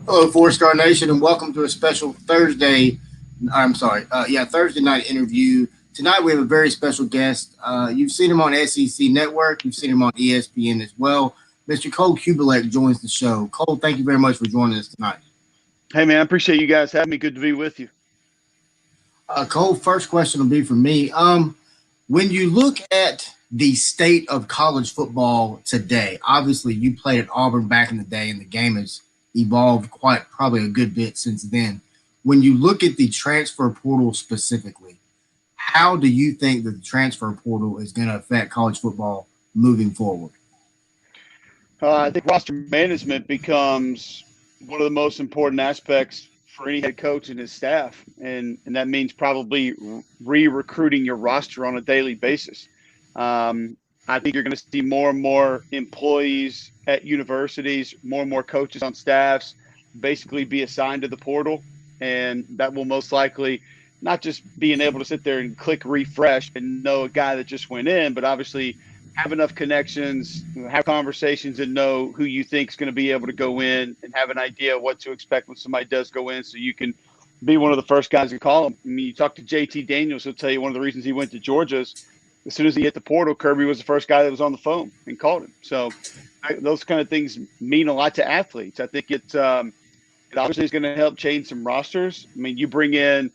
Hello, Four Star Nation, and welcome to a special Thursday. Thursday night interview. Tonight we have a very special guest. You've seen him on SEC Network. You've seen him on ESPN as well. Mr. Cole Cubelic joins the show. Cole, thank you very much for joining us tonight. Hey, man, I appreciate you guys having me. Good to be with you. Cole, first question will be for me. When you look at the state of college football today, obviously you played at Auburn back in the day, and the game has evolved quite probably a good bit since then. When you look at the transfer portal specifically, how do you think that the transfer portal is going to affect college football moving forward? I think roster management becomes one of the most important aspects for any head coach and his staff, and that means probably re-recruiting your roster on a daily basis. I think you're going to see more and more employees at universities, more and more coaches on staffs, basically be assigned to the portal, and that will most likely not just being able to sit there and click refresh and know a guy that just went in, but obviously have enough connections, have conversations, and know who you think is going to be able to go in and have an idea of what to expect when somebody does go in, so you can be one of the first guys to call them. I mean, you talk to JT Daniels, he'll tell you one of the reasons he went to Georgia is as soon as he hit the portal, Kirby was the first guy that was on the phone and called him. So those kind of things mean a lot to athletes. I think it obviously is going to help change some rosters. I mean, you bring in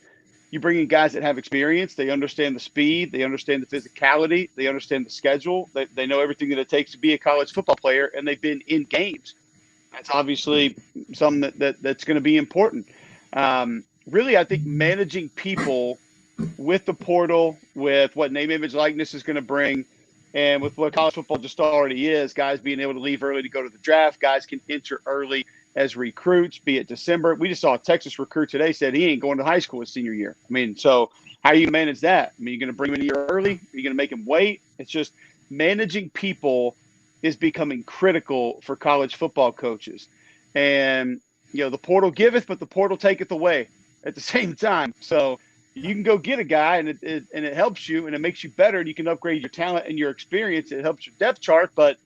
guys that have experience. They understand the speed. They understand the physicality. They understand the schedule. They know everything that it takes to be a college football player, and they've been in games. That's obviously something that's going to be important. Really, I think managing people with the portal, with what name, image, likeness is going to bring, and with what college football just already is, guys being able to leave early to go to the draft, guys can enter early as recruits, be it December. We just saw a Texas recruit today said he ain't going to high school his senior year. I mean, so how you manage that? I mean, you're going to bring him in a year early? Are you going to make him wait? It's just managing people is becoming critical for college football coaches. And, the portal giveth, but the portal taketh away at the same time. So you can go get a guy and it helps you and it makes you better and you can upgrade your talent and your experience. It helps your depth chart, but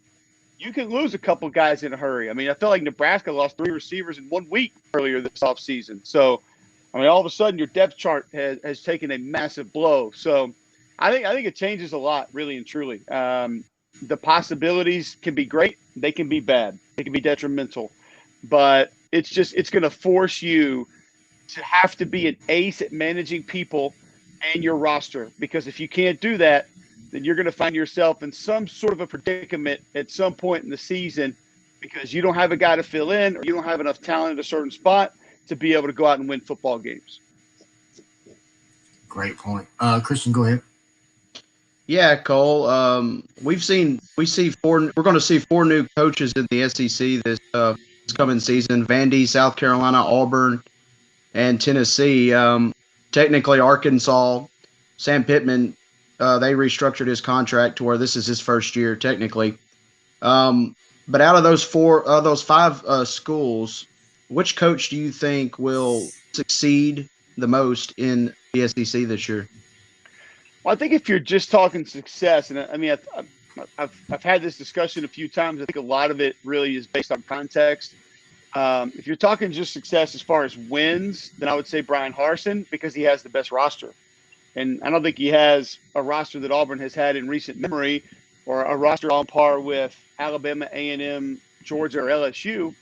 you can lose a couple guys in a hurry. I mean, I felt like Nebraska lost 3 receivers in 1 week earlier this offseason. So, I mean, all of a sudden your depth chart has taken a massive blow. So I think it changes a lot, really and truly. The possibilities can be great. They can be bad. They can be detrimental. But it's going to force you to have to be an ace at managing people and your roster. Because if you can't do that, then you're going to find yourself in some sort of a predicament at some point in the season because you don't have a guy to fill in or you don't have enough talent at a certain spot to be able to go out and win football games. Great point. Christian, go ahead. Yeah, Cole. We see four. We're going to see four new coaches in the SEC this coming season: Vandy, South Carolina, Auburn, and Tennessee. Technically, Arkansas, Sam Pittman, they restructured his contract to where this is his first year technically. But out of those five schools, which coach do you think will succeed the most in the SEC this year? Well, I think if you're just talking success, and I mean, I've had this discussion a few times. I think a lot of it really is based on context. If you're talking just success as far as wins, then I would say Brian Harsin because he has the best roster. And I don't think he has a roster that Auburn has had in recent memory or a roster on par with Alabama, A&M, Georgia, or LSU.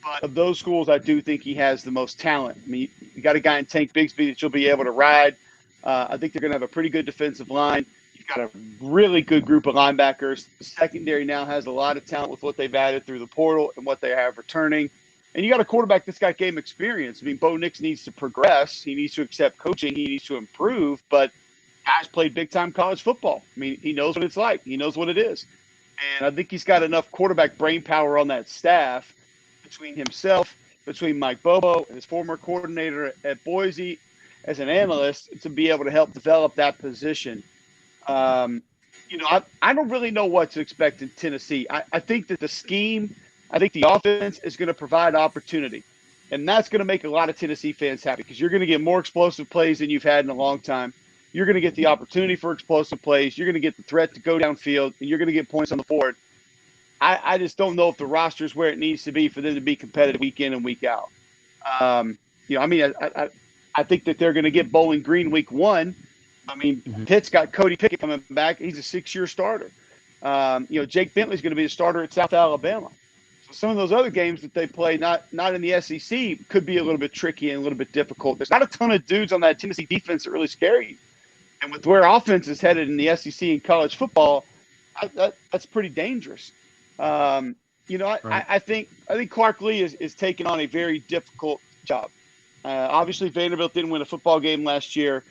But of those schools, I do think he has the most talent. I mean, you got a guy in Tank Bigsby that you'll be able to ride. I think they're going to have a pretty good defensive line. You've got a really good group of linebackers. The secondary now has a lot of talent with what they've added through the portal and what they have returning. And you got a quarterback that's got game experience. I mean, Bo Nix needs to progress. He needs to accept coaching. He needs to improve. But guy's played big-time college football. I mean, he knows what it's like. He knows what it is. And I think he's got enough quarterback brain power on that staff between himself, between Mike Bobo, his former coordinator at Boise, as an analyst, to be able to help develop that position. I don't really know what to expect in Tennessee. I think that the scheme, I think the offense is going to provide opportunity. And that's going to make a lot of Tennessee fans happy because you're going to get more explosive plays than you've had in a long time. You're going to get the opportunity for explosive plays. You're going to get the threat to go downfield, and you're going to get points on the board. I just don't know if the roster is where it needs to be for them to be competitive week in and week out. I think that they're going to get Bowling Green week 1. I mean, Pitt's got Cody Pickett coming back. He's a 6-year starter. Jake Bentley's going to be a starter at South Alabama. So some of those other games that they play, not in the SEC, could be a little bit tricky and a little bit difficult. There's not a ton of dudes on that Tennessee defense that really scare you. And with where offense is headed in the SEC in college football, that's pretty dangerous. Right. I think Clark Lee is taking on a very difficult job. Obviously, Vanderbilt didn't win a football game last year,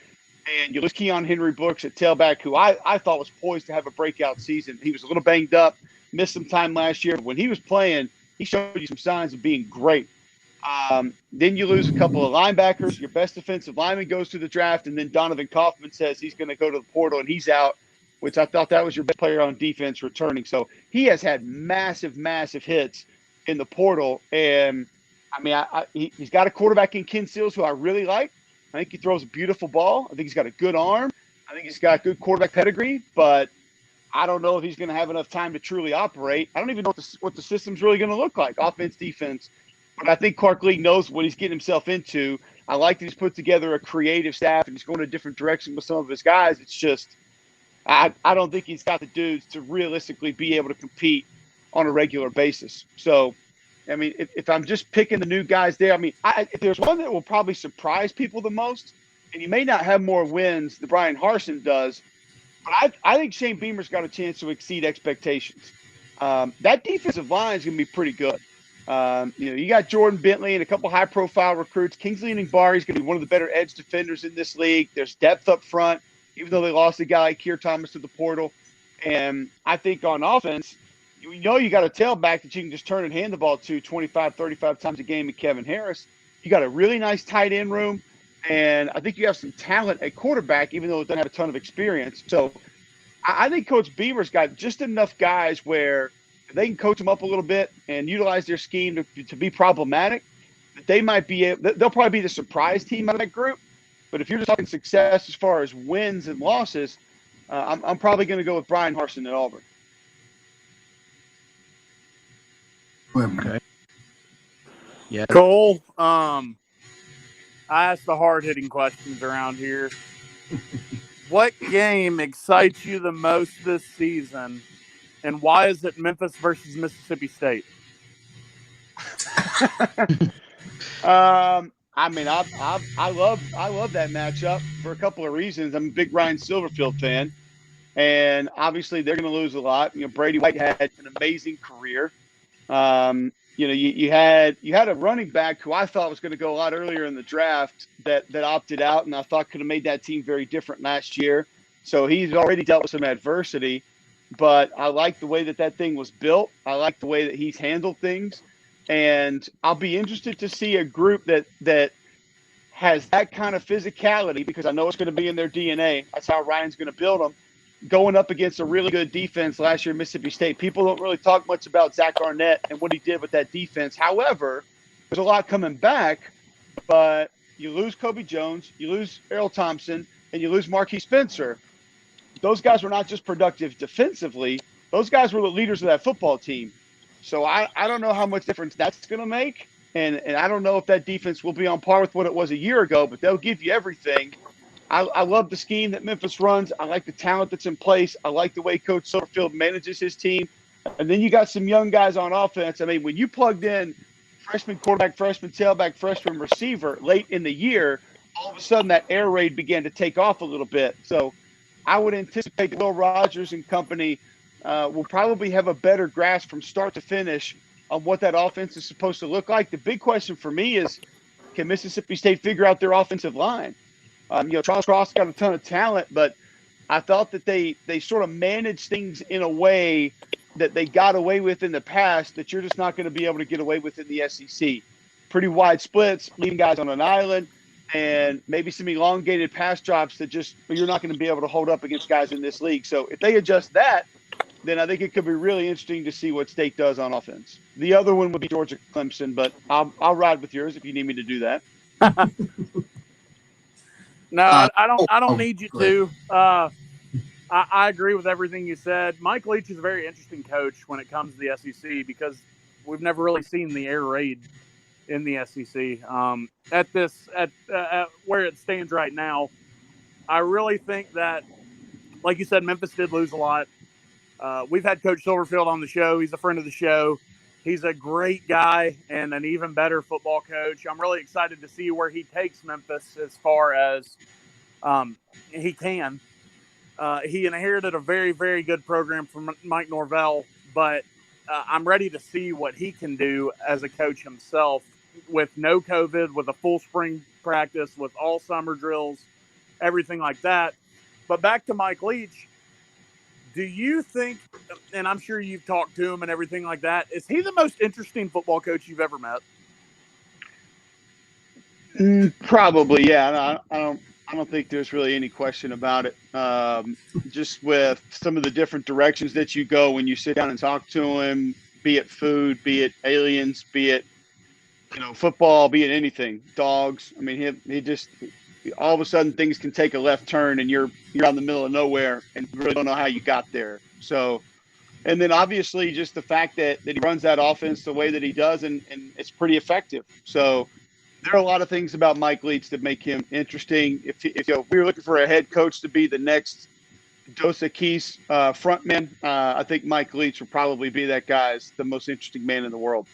and you lose Keon Henry Brooks at tailback, who I thought was poised to have a breakout season. He was a little banged up, missed some time last year, but when he was playing, he showed you some signs of being great. Then you lose a couple of linebackers. Your best defensive lineman goes to the draft, and then Donovan Kaufman says he's going to go to the portal, and he's out, which I thought that was your best player on defense returning. So he has had massive, massive hits in the portal. And, I mean, he's got a quarterback in Ken Seals who I really like. I think he throws a beautiful ball. I think he's got a good arm. I think he's got good quarterback pedigree, but I don't know if he's going to have enough time to truly operate. I don't even know what the system's really going to look like, offense, defense. But I think Clark Lee knows what he's getting himself into. I like that he's put together a creative staff and he's going a different direction with some of his guys. It's just I don't think he's got the dudes to realistically be able to compete on a regular basis. So, I mean, if I'm just picking the new guys there, I mean, if there's one that will probably surprise people the most, and he may not have more wins than Brian Harsin does, but I think Shane Beamer's got a chance to exceed expectations. That defensive line is going to be pretty good. You got Jordan Bentley and a couple high-profile recruits. Kingsley Enagbare is going to be one of the better edge defenders in this league. There's depth up front, even though they lost a guy like Keir Thomas to the portal. And I think on offense, you got a tailback that you can just turn and hand the ball to 25, 35 times a game with Kevin Harris. You got a really nice tight end room, and I think you have some talent at quarterback, even though it doesn't have a ton of experience. So I think Coach Beamer's got just enough guys where they can coach them up a little bit and utilize their scheme to be problematic. They'll probably be the surprise team out of that group. But if you're just talking success as far as wins and losses, I'm probably going to go with Brian Harsin at Auburn. Okay. Yeah. Cole, I ask the hard-hitting questions around here. What game excites you the most this season, and why is it Memphis versus Mississippi State? I mean, I love that matchup for a couple of reasons. I'm a big Ryan Silverfield fan, and obviously they're going to lose a lot. Brady White had an amazing career. You had a running back who I thought was going to go a lot earlier in the draft that opted out, and I thought could have made that team very different last year. So he's already dealt with some adversity, but I like the way that thing was built. I like the way that he's handled things, and I'll be interested to see a group that has that kind of physicality, because I know it's going to be in their DNA. That's how Ryan's going to build them. Going up against a really good defense last year, Mississippi State. People don't really talk much about Zach Arnett and what he did with that defense. However, there's a lot coming back, but you lose Kobe Jones, you lose Errol Thompson, and you lose Marquis Spencer. Those guys were not just productive defensively. Those guys were the leaders of that football team. So I don't know how much difference that's going to make, and I don't know if that defense will be on par with what it was a year ago, but they'll give you everything. I love the scheme that Memphis runs. I like the talent that's in place. I like the way Coach Sutterfield manages his team. And then you got some young guys on offense. I mean, when you plugged in freshman quarterback, freshman tailback, freshman receiver late in the year, all of a sudden that air raid began to take off a little bit. So I would anticipate that Will Rogers and company will probably have a better grasp from start to finish on what that offense is supposed to look like. The big question for me is, can Mississippi State figure out their offensive line? Charles Cross got a ton of talent, but I thought that they sort of managed things in a way that they got away with in the past that you're just not going to be able to get away with in the SEC. Pretty wide splits, leaving guys on an island, and maybe some elongated pass drops that you're not going to be able to hold up against guys in this league. So if they adjust that, then I think it could be really interesting to see what State does on offense. The other one would be Georgia Clemson, but I'll ride with yours if you need me to do that. No, I don't need you to. I agree with everything you said. Mike Leach is a very interesting coach when it comes to the SEC because we've never really seen the air raid in the SEC. At where it stands right now, I really think that, like you said, Memphis did lose a lot. We've had Coach Silverfield on the show. He's a friend of the show. He's a great guy and an even better football coach. I'm really excited to see where he takes Memphis as far as he can. He inherited a very, very good program from Mike Norvell, but I'm ready to see what he can do as a coach himself with no COVID, with a full spring practice, with all summer drills, everything like that. But back to Mike Leach, do you think, and I'm sure you've talked to him and everything like that, is he the most interesting football coach you've ever met? Probably, yeah. I don't think there's really any question about it. Just with some of the different directions that you go when you sit down and talk to him, be it food, be it aliens, be it football, be it anything, dogs. I mean, he just all of a sudden things can take a left turn and you're out in the middle of nowhere and you really don't know how you got there. So, and then obviously just the fact that he runs that offense the way that he does and it's pretty effective. So there are a lot of things about Mike Leach that make him interesting. If we were looking for a head coach to be the next Dos Equis frontman, I think Mike Leach would probably be that guy as the most interesting man in the world.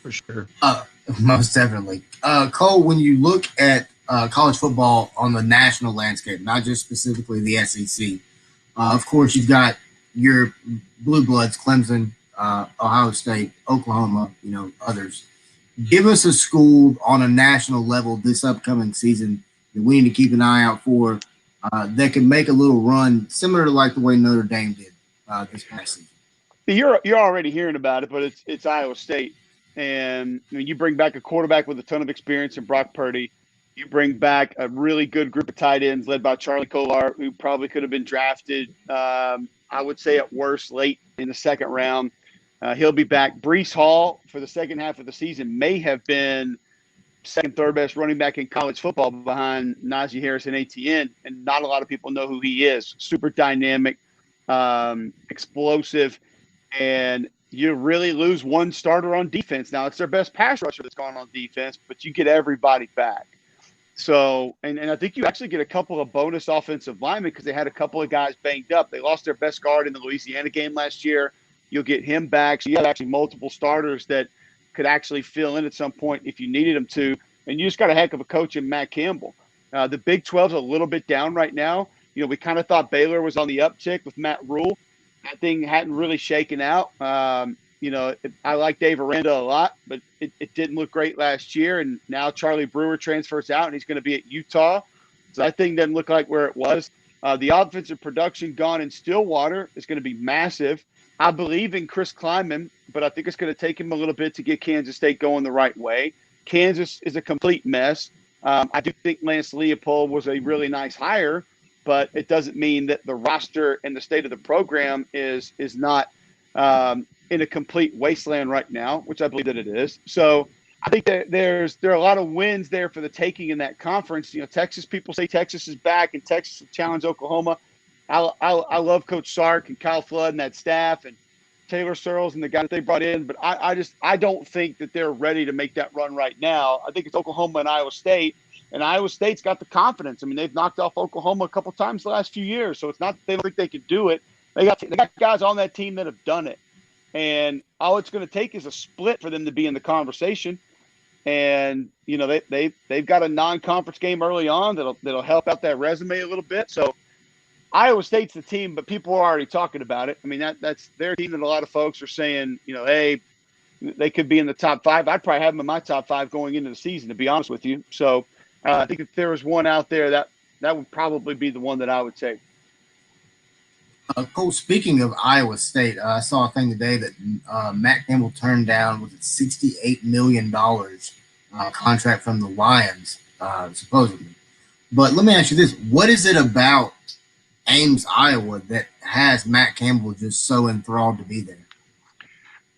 For sure. Most definitely. Cole, when you look at college football on the national landscape, not just specifically the SEC, of course, you've got your blue bloods, Clemson, Ohio State, Oklahoma, others. Give us a school on a national level this upcoming season that we need to keep an eye out for that can make a little run similar to like the way Notre Dame did this past season. You're already hearing about it, but it's Iowa State. And I mean, you bring back a quarterback with a ton of experience in Brock Purdy. You bring back a really good group of tight ends led by Charlie Kolar, who probably could have been drafted, I would say at worst, late in the second round. He'll be back. Breece Hall, for the second half of the season, may have been second, third best running back in college football behind Najee Harris and ATN, and not a lot of people know who he is. Super dynamic, explosive, and you really lose one starter on defense. Now, it's their best pass rusher that's gone on defense, but you get everybody back. So, and I think you actually get a couple of bonus offensive linemen because they had a couple of guys banged up. They lost their best guard in the Louisiana game last year. You'll get him back. So you have actually multiple starters that could actually fill in at some point if you needed them to. And you just got a heck of a coach in Matt Campbell. The Big 12's a little bit down right now. We kind of thought Baylor was on the uptick with Matt Rule. That thing hadn't really shaken out. I like Dave Aranda a lot, but it didn't look great last year. And now Charlie Brewer transfers out, and he's going to be at Utah. So that thing doesn't look like where it was. The offensive production gone in Stillwater is going to be massive. I believe in Chris Klieman, but I think it's going to take him a little bit to get Kansas State going the right way. Kansas is a complete mess. I do think Lance Leopold was a really nice hire, but it doesn't mean that the roster and the state of the program is not in a complete wasteland right now, which I believe that it is. So I think that there are a lot of wins there for the taking in that conference. Texas, people say Texas is back and Texas will challenge Oklahoma. I love Coach Sark and Kyle Flood and that staff and Taylor Searles and the guy that they brought in, but I don't think that they're ready to make that run right now. I think it's Oklahoma and Iowa State, and Iowa State's got the confidence. I mean, they've knocked off Oklahoma a couple times the last few years, so it's not that they don't think they can do it. They got guys on that team that have done it, and all it's going to take is a split for them to be in the conversation. And they've got a non-conference game early on that'll help out that resume a little bit. So Iowa State's the team, but people are already talking about it. I mean, that's their team that a lot of folks are saying, hey, they could be in the top five. I'd probably have them in my top five going into the season, to be honest with you. So I think if there was one out there, that would probably be the one that I would take. Cole, speaking of Iowa State, I saw a thing today that Matt Campbell turned down with a $68 million contract from the Lions, supposedly. But let me ask you this. What is it about Ames, Iowa, that has Matt Campbell just so enthralled to be there?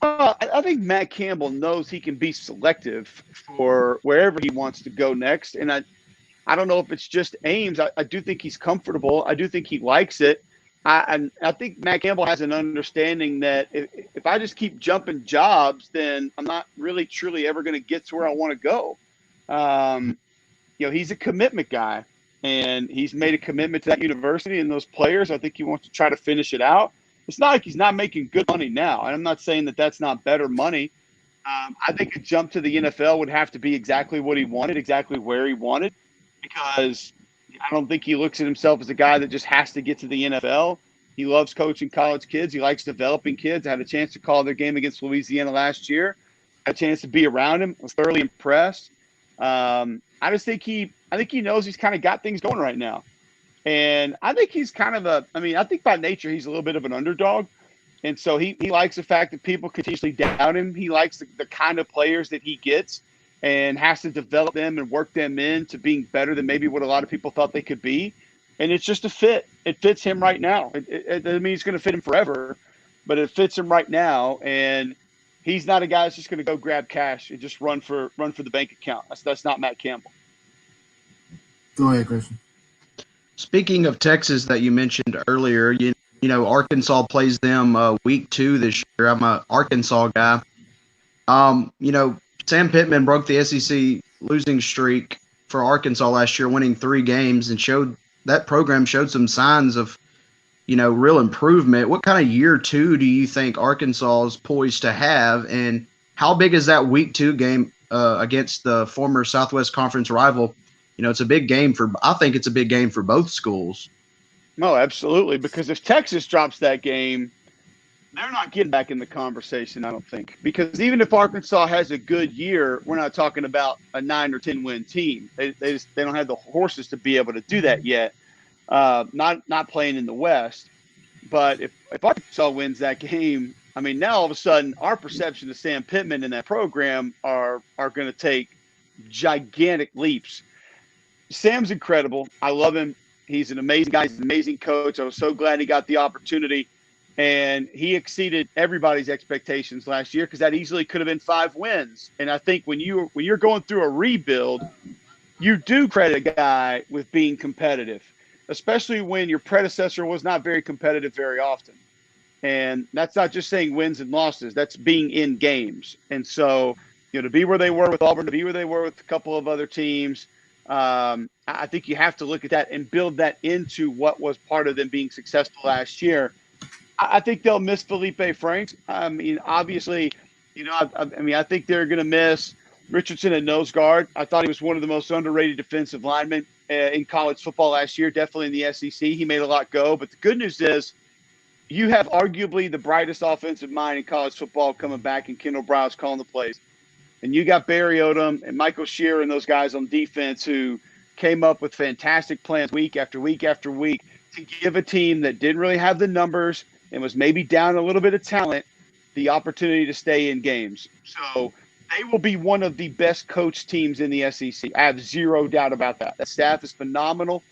I think Matt Campbell knows he can be selective for wherever he wants to go next. And I don't know if it's just Ames. I do think he's comfortable. I do think he likes it. I think Matt Campbell has an understanding that if I just keep jumping jobs, then I'm not really truly ever going to get to where I want to go. He's a commitment guy, and he's made a commitment to that university and those players. I think he wants to try to finish it out. It's not like he's not making good money now, and I'm not saying that that's not better money. I think a jump to the NFL would have to be exactly what he wanted, exactly where he wanted, because I don't think he looks at himself as a guy that just has to get to the NFL. He loves coaching college kids. He likes developing kids. I had a chance to call their game against Louisiana last year. I had a chance to be around him. I was thoroughly impressed. I just think he knows he's kind of got things going right now. And I think he's kind of I think by nature he's a little bit of an underdog. And so he likes the fact that people continuously doubt him. He likes the kind of players that he gets and has to develop them and work them into being better than maybe what a lot of people thought they could be. And it's just a fit. It fits him right now. It doesn't mean it's going to fit him forever, but it fits him right now. And he's not a guy that's just going to go grab cash and just run for the bank account. That's not Matt Campbell. Go ahead, Christian. Speaking of Texas that you mentioned earlier, you know, Arkansas plays them week 2 this year. I'm a Arkansas guy. Sam Pittman broke the SEC losing streak for Arkansas last year, winning 3 games, and showed some signs of, real improvement. What kind of year 2 do you think Arkansas is poised to have, and how big is that week 2 game against the former Southwest Conference rival? It's a big game I think it's a big game for both schools. No, absolutely. Because if Texas drops that game, they're not getting back in the conversation, I don't think. Because even if Arkansas has a good year, we're not talking about a 9 or 10 win team. They don't have the horses to be able to do that yet. Not playing in the West. But if Arkansas wins that game, now all of a sudden our perception of Sam Pittman and that program are going to take gigantic leaps. Sam's incredible. I love him. He's an amazing guy. He's an amazing coach. I was so glad he got the opportunity. And he exceeded everybody's expectations last year because that easily could have been 5 wins. And I think when you're going through a rebuild, you do credit a guy with being competitive, especially when your predecessor was not very competitive very often. And that's not just saying wins and losses. That's being in games. And so, to be where they were with Auburn, to be where they were with a couple of other teams, I think you have to look at that and build that into what was part of them being successful last year. I think they'll miss Felipe Franks. Obviously, I think they're going to miss Richardson at nose guard. I thought he was one of the most underrated defensive linemen in college football last year, definitely in the SEC. He made a lot go. But the good news is you have arguably the brightest offensive mind in college football coming back, and Kendall Browse calling the plays. And you got Barry Odom and Michael Shearer and those guys on defense who came up with fantastic plans week after week after week to give a team that didn't really have the numbers and was maybe down a little bit of talent the opportunity to stay in games. So they will be one of the best coached teams in the SEC. I have zero doubt about that. That staff is phenomenal.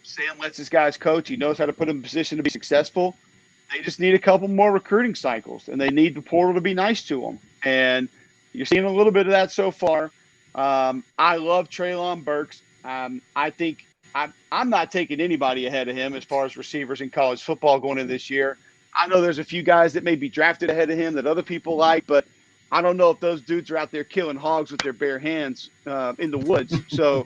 Sam lets his guys coach. He knows how to put them in position to be successful. They just need a couple more recruiting cycles, and they need the portal to be nice to them. And you're seeing a little bit of that so far. I love Treylon Burks. I think I'm not taking anybody ahead of him as far as receivers in college football going into this year. I know there's a few guys that may be drafted ahead of him that other people like, but I don't know if those dudes are out there killing hogs with their bare hands in the woods. So,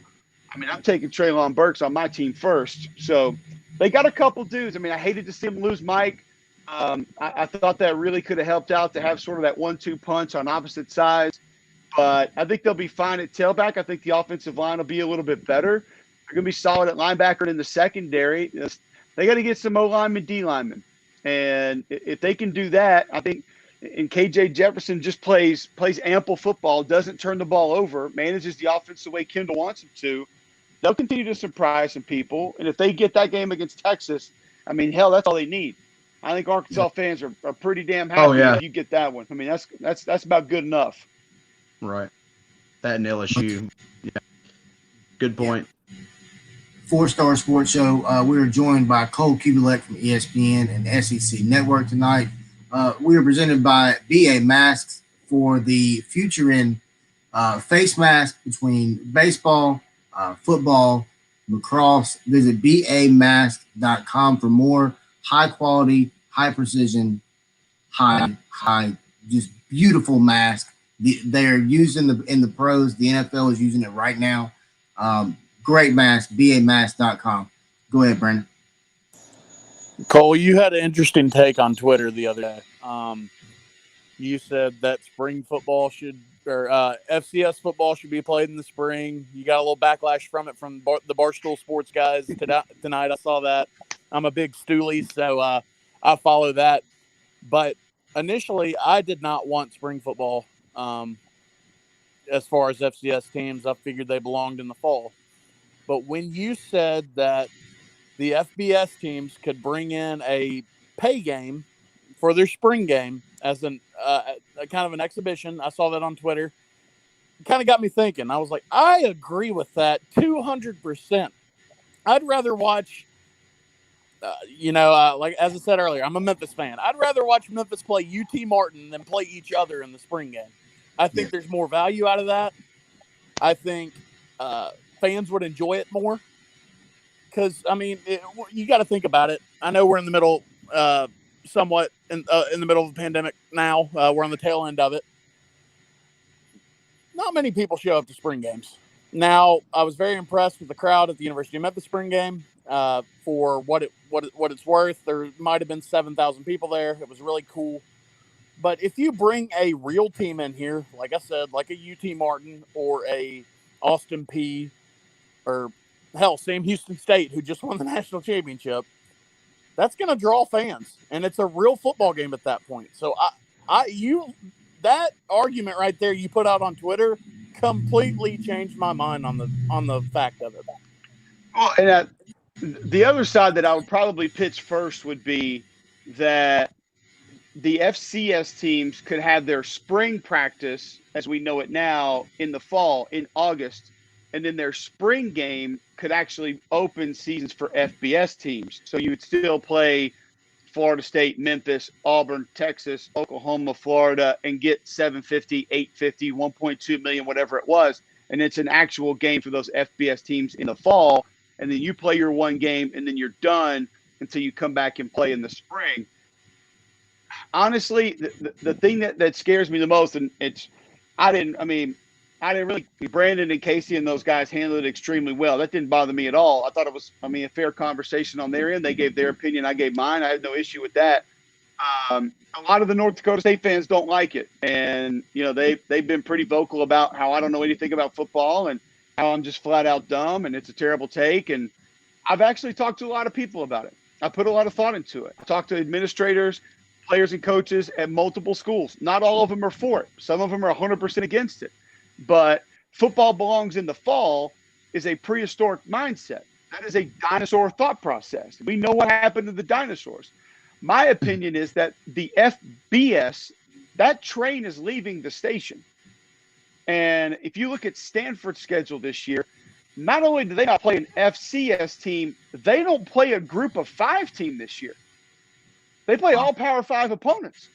I'm taking Treylon Burks on my team first. So they got a couple dudes. I hated to see them lose Mike. I thought that really could have helped out to have sort of that 1-2 punch on opposite sides. But I think they'll be fine at tailback. I think the offensive line will be a little bit better. They're going to be solid at linebacker and in the secondary. They got to get some O linemen, D linemen. And if they can do that, I think and KJ Jefferson just plays ample football, doesn't turn the ball over, manages the offense the way Kendall wants him to, they'll continue to surprise some people. And if they get that game against Texas, hell, that's all they need. I think Arkansas fans are pretty damn happy if you get that one. That's about good enough. Right. That and LSU. Yeah. Good point. 4-Star Sports Show. We are joined by Cole Cubelic from ESPN and SEC Network tonight. We are presented by BA Masks for the future in face mask between baseball, football, lacrosse. Visit bamask.com for more high quality, high precision, high, just beautiful mask. They're using in the pros. The NFL is using it right now. Great mask, bamask.com. Go ahead, Brandon. Cole, you had an interesting take on Twitter the other day. You said that spring football should, or FCS football should be played in the spring. You got a little backlash from it from the Barstool Sports guys tonight. I saw that. I'm a big Stooley, so I follow that. But initially, I did not want spring football. As far as FCS teams, I figured they belonged in the fall. But when you said that the FBS teams could bring in a pay game for their spring game as a kind of an exhibition, I saw that on Twitter. It kind of got me thinking. I was like, I agree with that 200%. I'd rather watch, like as I said earlier, I'm a Memphis fan. I'd rather watch Memphis play UT Martin than play each other in the spring game. I think there's more value out of that. I think fans would enjoy it more. Because, I mean, you got to think about it. I know we're in the middle, somewhat in the middle of the pandemic now. We're on the tail end of it. Not many people show up to spring games. Now, I was very impressed with the crowd at the University of Memphis spring game. For what it's worth, there might have been 7,000 people there. It was really cool. But if you bring a real team in here, like I said, like a UT Martin or a Austin Peay, or hell, Sam Houston State, who just won the national championship, that's going to draw fans, and it's a real football game at that point. So that argument right there you put out on Twitter completely changed my mind on the fact of it. Well, and the other side that I would probably pitch first would be that the FCS teams could have their spring practice, as we know it now, in the fall, in August, and then their spring game could actually open seasons for FBS teams. So you would still play Florida State, Memphis, Auburn, Texas, Oklahoma, Florida, and get 750, 850, 1.2 million, whatever it was. And it's an actual game for those FBS teams in the fall. And then you play your one game, and then you're done until you come back and play in the spring. Honestly, the thing that scares me the most, and I didn't really, Brandon and Casey and those guys handled it extremely well. That didn't bother me at all. I thought it was, a fair conversation on their end. They gave their opinion. I gave mine. I had no issue with that. A lot of the North Dakota State fans don't like it. And, they've been pretty vocal about how I don't know anything about football and how I'm just flat out dumb and it's a terrible take. And I've actually talked to a lot of people about it. I put a lot of thought into it. I talked to administrators, players and coaches at multiple schools. Not all of them are for it. Some of them are 100% against it. But football belongs in the fall is a prehistoric mindset. That is a dinosaur thought process. We know what happened to the dinosaurs. My opinion is that the FBS, that train is leaving the station. And if you look at Stanford's schedule this year, not only do they not play an FCS team, they don't play a group of 5 team this year. They play all Power 5 opponents.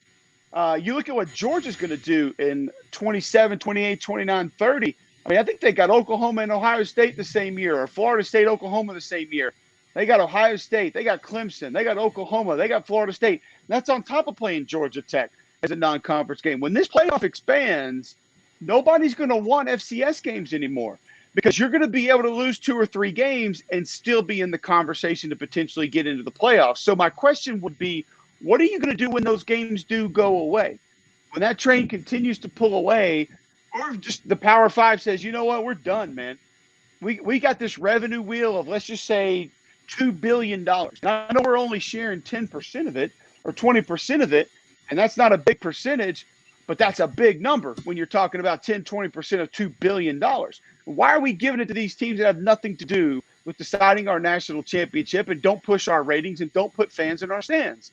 You look at what Georgia's going to do in 27, 28, 29, 30. I think they got Oklahoma and Ohio State the same year, or Florida State, Oklahoma the same year. They got Ohio State. They got Clemson. They got Oklahoma. They got Florida State. That's on top of playing Georgia Tech as a non-conference game. When this playoff expands, nobody's going to want FCS games anymore because you're going to be able to lose 2 or 3 games and still be in the conversation to potentially get into the playoffs. So my question would be, what are you going to do when those games do go away? When that train continues to pull away, or just the Power 5 says, you know what, we're done, man. We got this revenue wheel of, let's just say, $2 billion. Now, I know we're only sharing 10% of it or 20% of it, and that's not a big percentage, but that's a big number when you're talking about 10, 20% of $2 billion. Why are we giving it to these teams that have nothing to do with deciding our national championship and don't push our ratings and don't put fans in our stands?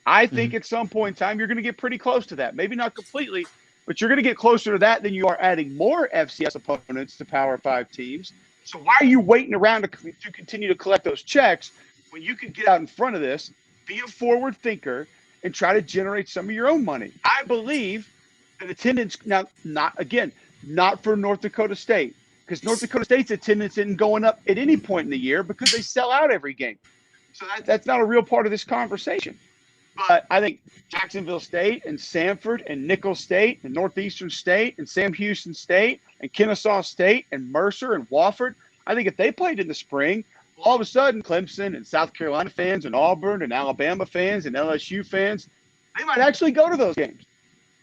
I think at some point in time, you're going to get pretty close to that. Maybe not completely, but you're going to get closer to that than you are adding more FCS opponents to Power 5 teams. So why are you waiting around to continue to collect those checks when you could get out in front of this, be a forward thinker, and try to generate some of your own money? I believe that attendance, now, not for North Dakota State, because North Dakota State's attendance isn't going up at any point in the year because they sell out every game. So that's not a real part of this conversation. But I think Jacksonville State and Samford and Nicholls State and Northeastern State and Sam Houston State and Kennesaw State and Mercer and Wofford, I think if they played in the spring, all of a sudden Clemson and South Carolina fans and Auburn and Alabama fans and LSU fans, they might actually go to those games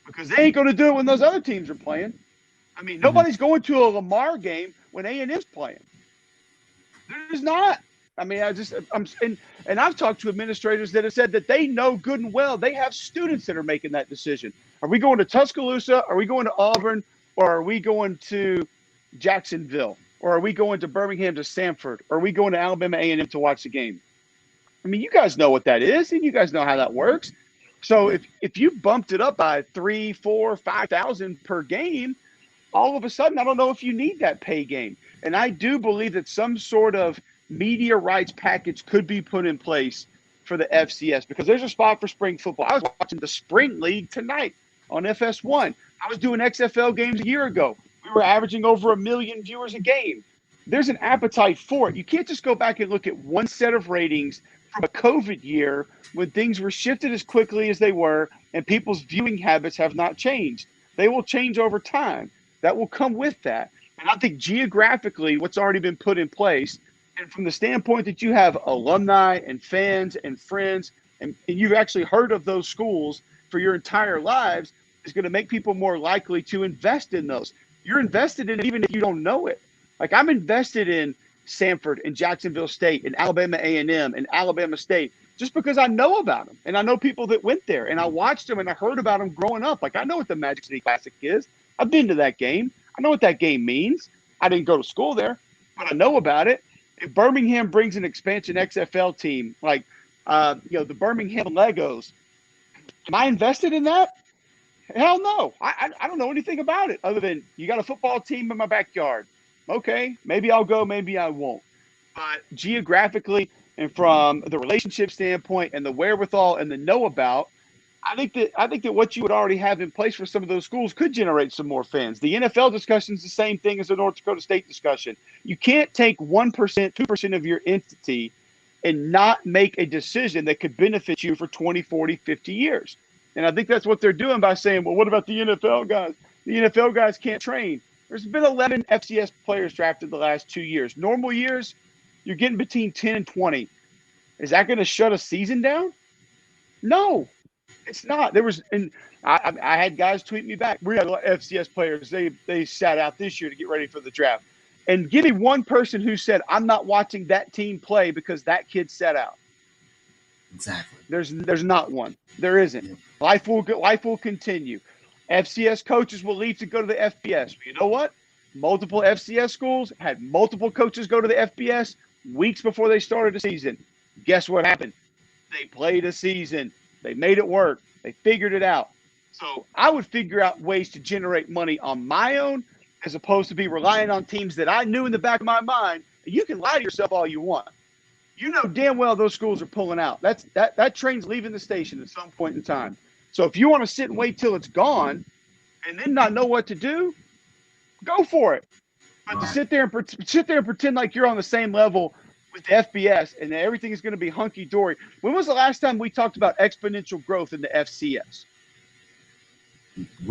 because they ain't going to do it when those other teams are playing. I mean, nobody's going to a Lamar game when A&M's playing. There's not. I mean, and I've talked to administrators that have said that they know good and well they have students that are making that decision. Are we going to Tuscaloosa? Are we going to Auburn? Or are we going to Jacksonville? Or are we going to Birmingham to Samford? Or are we going to Alabama A&M to watch the game? I mean, you guys know what that is, and you guys know how that works. So if you bumped it up by 3, 4, 5,000 per game, all of a sudden, I don't know if you need that pay game. And I do believe that some sort of media rights package could be put in place for the FCS because there's a spot for spring football. I was watching the spring league tonight on FS1. I was doing XFL games a year ago. We were averaging over 1 million viewers a game. There's an appetite for it. You can't just go back and look at one set of ratings from a COVID year when things were shifted as quickly as they were and people's viewing habits have not changed. They will change over time. That will come with that. And I think geographically, what's already been put in place, and from the standpoint that you have alumni and fans and friends, and you've actually heard of those schools for your entire lives, is going to make people more likely to invest in those. You're invested in it even if you don't know it. Like I'm invested in Samford and Jacksonville State and Alabama A&M and Alabama State just because I know about them. And I know people that went there and I watched them and I heard about them growing up. Like I know what the Magic City Classic is. I've been to that game. I know what that game means. I didn't go to school there, but I know about it. If Birmingham brings an expansion XFL team, like the Birmingham Legos, am I invested in that? Hell no. I don't know anything about it other than you got a football team in my backyard. Okay, maybe I'll go, maybe I won't. But geographically and from the relationship standpoint and the wherewithal and the know about, I think that what you would already have in place for some of those schools could generate some more fans. The NFL discussion is the same thing as the North Dakota State discussion. You can't take 1%, 2% of your entity and not make a decision that could benefit you for 20, 40, 50 years. And I think that's what they're doing by saying, well, what about the NFL guys? The NFL guys can't train. There's been 11 FCS players drafted the last 2 years. Normal years, you're getting between 10 and 20. Is that going to shut a season down? No. It's not. I had guys tweet me back. We had a lot of FCS players. They sat out this year to get ready for the draft. And give me one person who said, I'm not watching that team play because that kid sat out. Exactly. There's not one. There isn't. Yeah. Life will continue. FCS coaches will leave to go to the FBS. But you know what? Multiple FCS schools had multiple coaches go to the FBS weeks before they started the season. Guess what happened? They played a season. They made it work. They figured it out. So I would figure out ways to generate money on my own as opposed to be relying on teams that I knew in the back of my mind. You can lie to yourself all you want. You know damn well those schools are pulling out. That train's leaving the station at some point in time. So if you want to sit and wait till it's gone and then not know what to do, go for it. But to sit there and pretend like you're on the same level with the FBS and everything is going to be hunky-dory. When was the last time we talked about exponential growth in the FCS?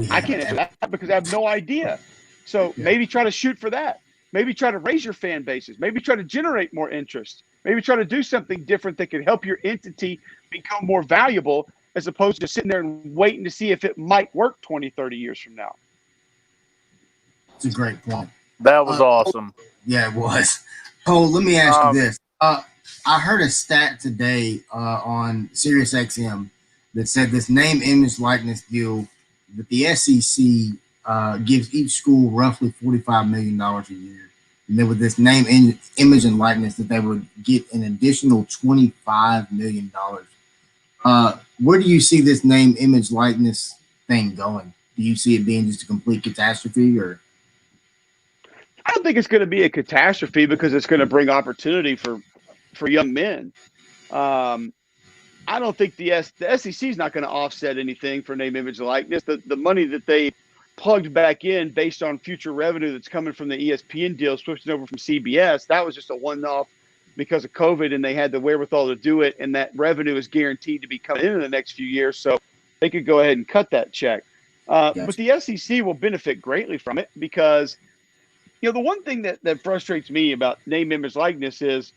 I can't answer that because I have no idea. So maybe try to shoot for that. Maybe try to raise your fan bases. Maybe try to generate more interest. Maybe try to do something different that could help your entity become more valuable as opposed to just sitting there and waiting to see if it might work 20, 30 years from now. It's a great point. That was awesome. Yeah, it was. Cole, let me ask you this. I heard a stat today on SiriusXM that said this name, image, likeness deal that the SEC gives each school roughly $45 million a year. And then with this name, image, and likeness that they would get an additional $25 million. Where do you see this name, image, likeness thing going? Do you see it being just a complete catastrophe, or? I don't think it's going to be a catastrophe because it's going to bring opportunity for young men. I don't think the SEC is not going to offset anything for name, image, and likeness. The money that they plugged back in based on future revenue that's coming from the ESPN deal, switching over from CBS, that was just a one-off because of COVID, and they had the wherewithal to do it, and that revenue is guaranteed to be coming in the next few years, so they could go ahead and cut that check. But the SEC will benefit greatly from it because, the one thing that frustrates me about name, image, likeness is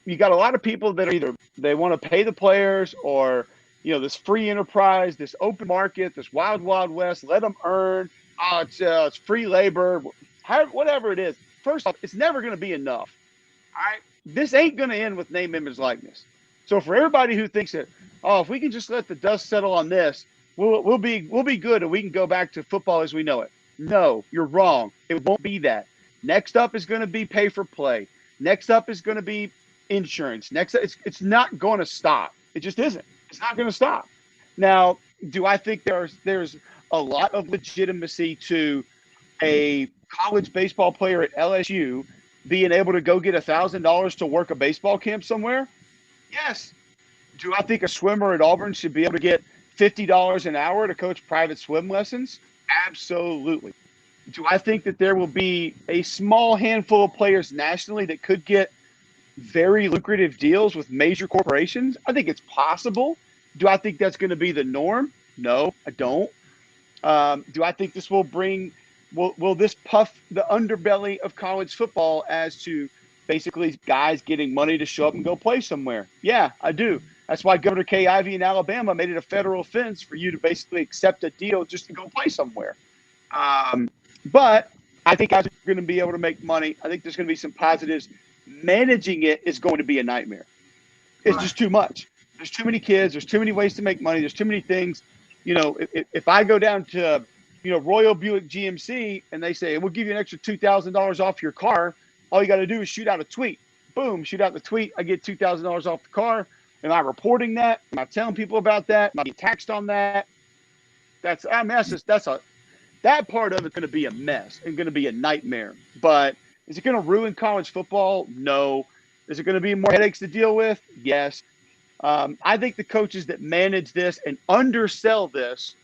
you got a lot of people that are either they want to pay the players or, this free enterprise, this open market, this wild, wild west, let them earn. Oh, it's free labor, whatever it is. First off, it's never going to be enough. All right. This ain't going to end with name, image, likeness. So for everybody who thinks that, if we can just let the dust settle on this, we'll be good and we can go back to football as we know it. No, you're wrong. It won't be that. Next up is going to be pay for play. Next up is going to be insurance. Next, it's not going to stop. It just isn't. It's not going to stop. Now, do I think there's a lot of legitimacy to a college baseball player at LSU being able to go get $1,000 to work a baseball camp somewhere? Yes. Do I think a swimmer at Auburn should be able to get $50 an hour to coach private swim lessons? Absolutely. Do I think that there will be a small handful of players nationally that could get very lucrative deals with major corporations? I think it's possible. Do I think that's going to be the norm? No, I don't. Do I think this will this puff the underbelly of college football as to basically guys getting money to show up and go play somewhere? Yeah, I do. That's why Governor Kay Ivey in Alabama made it a federal offense for you to basically accept a deal just to go play somewhere. But I think guys are going to be able to make money. I think there's going to be some positives. Managing it is going to be a nightmare. It's just too much. There's too many kids. There's too many ways to make money. There's too many things. If I go down to, Royal Buick GMC and they say, we'll give you an extra $2,000 off your car, all you got to do is shoot out a tweet. Boom, shoot out the tweet. I get $2,000 off the car. Am I reporting that? Am I telling people about that? Am I being taxed on that? That part of it's going to be a mess and going to be a nightmare. But is it going to ruin college football? No. Is it going to be more headaches to deal with? Yes. I think the coaches that manage this and undersell this,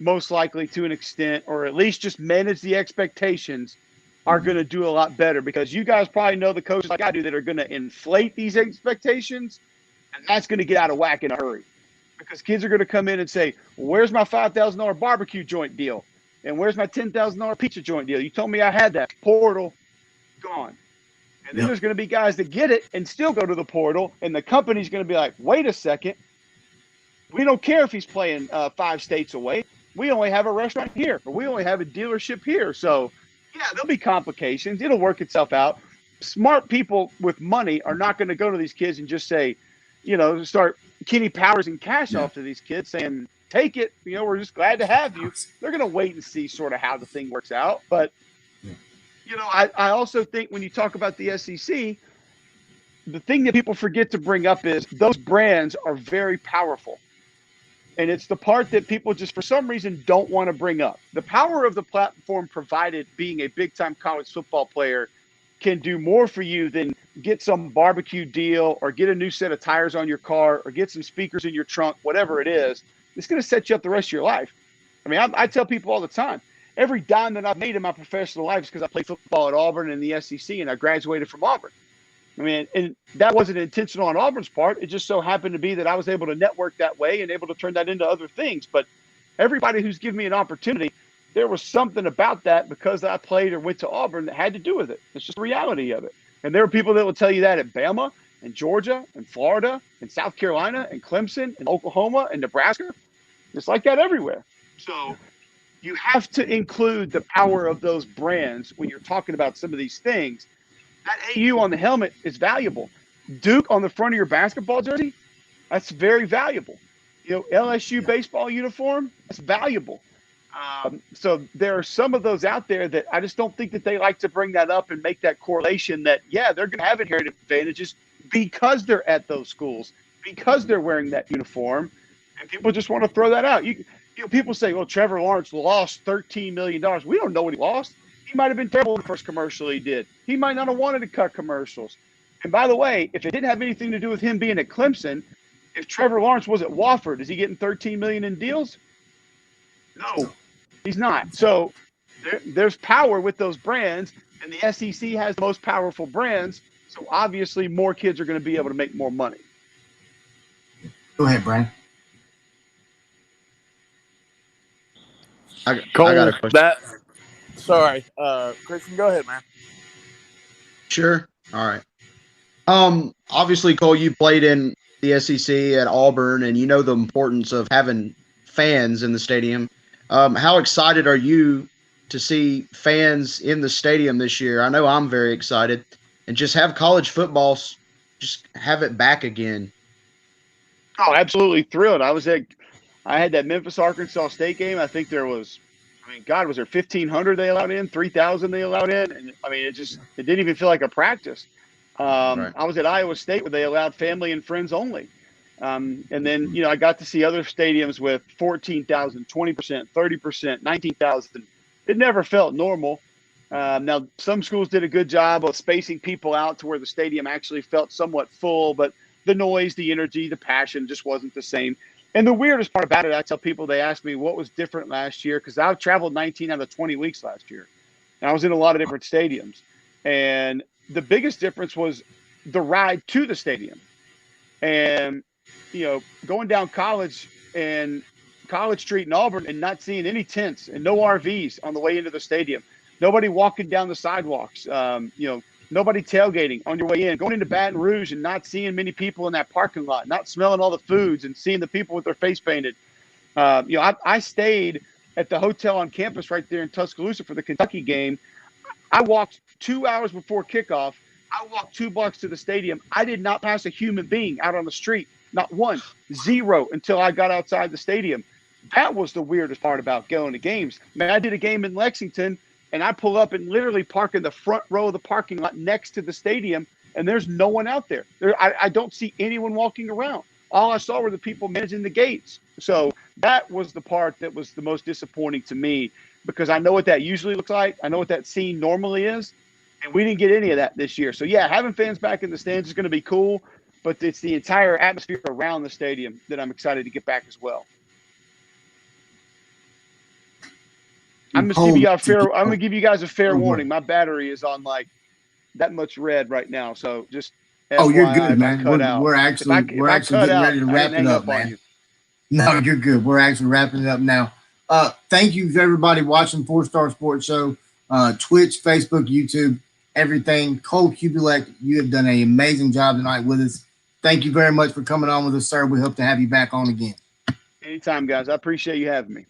most likely to an extent, or at least just manage the expectations, are going to do a lot better, because you guys probably know the coaches like I do that are going to inflate these expectations, and that's going to get out of whack in a hurry, because kids are going to come in and say, well, where's my $5,000 barbecue joint deal? And where's my $10,000 pizza joint deal? You told me I had that. Portal, gone. And then there's going to be guys that get it and still go to the portal, and the company's going to be like, wait a second. We don't care if he's playing 5 states away. We only have a restaurant here, or we only have a dealership here. So, yeah, there'll be complications. It'll work itself out. Smart people with money are not going to go to these kids and just say, start Kenny Powers and cash off to these kids saying, take it. We're just glad to have you. They're going to wait and see sort of how the thing works out. But, I also think when you talk about the SEC, the thing that people forget to bring up is those brands are very powerful. And it's the part that people just for some reason don't want to bring up. The power of the platform provided being a big-time college football player can do more for you than get some barbecue deal or get a new set of tires on your car or get some speakers in your trunk, whatever it is. It's going to set you up the rest of your life. I mean, I tell people all the time, every dime that I've made in my professional life is because I played football at Auburn and the SEC, and I graduated from Auburn. I mean, and that wasn't intentional on Auburn's part. It just so happened to be that I was able to network that way and able to turn that into other things. But everybody who's given me an opportunity, there was something about that because I played or went to Auburn that had to do with it. It's just the reality of it. And there are people that will tell you that at Bama and Georgia and Florida and South Carolina and Clemson and Oklahoma and Nebraska. It's like that everywhere. So you have to include the power of those brands when you're talking about some of these things. That AU on the helmet is valuable. Duke on the front of your basketball jersey, that's very valuable. LSU baseball uniform, that's valuable. So there are some of those out there that I just don't think that they like to bring that up and make that correlation that, yeah, they're going to have inherent advantages because they're at those schools, because they're wearing that uniform, and people just want to throw that out. People say, well, Trevor Lawrence lost $13 million. We don't know what he lost. He might have been terrible in the first commercial he did. He might not have wanted to cut commercials. And by the way, if it didn't have anything to do with him being at Clemson, if Trevor Lawrence was at Wofford, is he getting $13 million in deals? No, he's not. So there's power with those brands, and the SEC has the most powerful brands. So obviously more kids are going to be able to make more money. Go ahead, Brian. I Cole, got a question. Sorry, Christian, go ahead, man. Sure. All right. Obviously, Cole, you played in the SEC at Auburn, and you know the importance of having fans in the stadium. How excited are you to see fans in the stadium this year? I know I'm very excited, and just have college football, just have it back again. Oh, absolutely thrilled. I had that Memphis Arkansas State game. I think there was, God, was there 1,500 they allowed in, 3,000 they allowed in, and it didn't even feel like a practice. Right. I was at Iowa State where they allowed family and friends only. And then, I got to see other stadiums with 14,000, 20%, 30%, 19,000. It never felt normal. Now, some schools did a good job of spacing people out to where the stadium actually felt somewhat full, but the noise, the energy, the passion just wasn't the same. And the weirdest part about it, I tell people, they ask me what was different last year, because I've traveled 19 out of 20 weeks last year. And I was in a lot of different stadiums. And the biggest difference was the ride to the stadium. And, going down College Street in Auburn and not seeing any tents and no RVs on the way into the stadium. Nobody walking down the sidewalks, nobody tailgating on your way in, going into Baton Rouge and not seeing many people in that parking lot, not smelling all the foods and seeing the people with their face painted. I stayed at the hotel on campus right there in Tuscaloosa for the Kentucky game. I walked 2 hours before kickoff. I walked 2 blocks to the stadium. I did not pass a human being out on the street. Not one. Zero until I got outside the stadium. That was the weirdest part about going to games. Man, I did a game in Lexington, and I pull up and literally park in the front row of the parking lot next to the stadium, and there's no one out there. I don't see anyone walking around. All I saw were the people managing the gates. So that was the part that was the most disappointing to me, because I know what that usually looks like. I know what that scene normally is, and we didn't get any of that this year. So, yeah, having fans back in the stands is going to be cool, but it's the entire atmosphere around the stadium that I'm excited to get back as well. I'm going to give you guys a fair warning. My battery is on like that much red right now, so just FYI, you're good, man. We're actually getting ready to wrap it up, man. No, you're good. We're actually wrapping it up now. Thank you to everybody watching 4-Star Sports Show, Twitch, Facebook, YouTube, everything. Cole Cubelic, you have done an amazing job tonight with us. Thank you very much for coming on with us, sir. We hope to have you back on again. Anytime, guys. I appreciate you having me.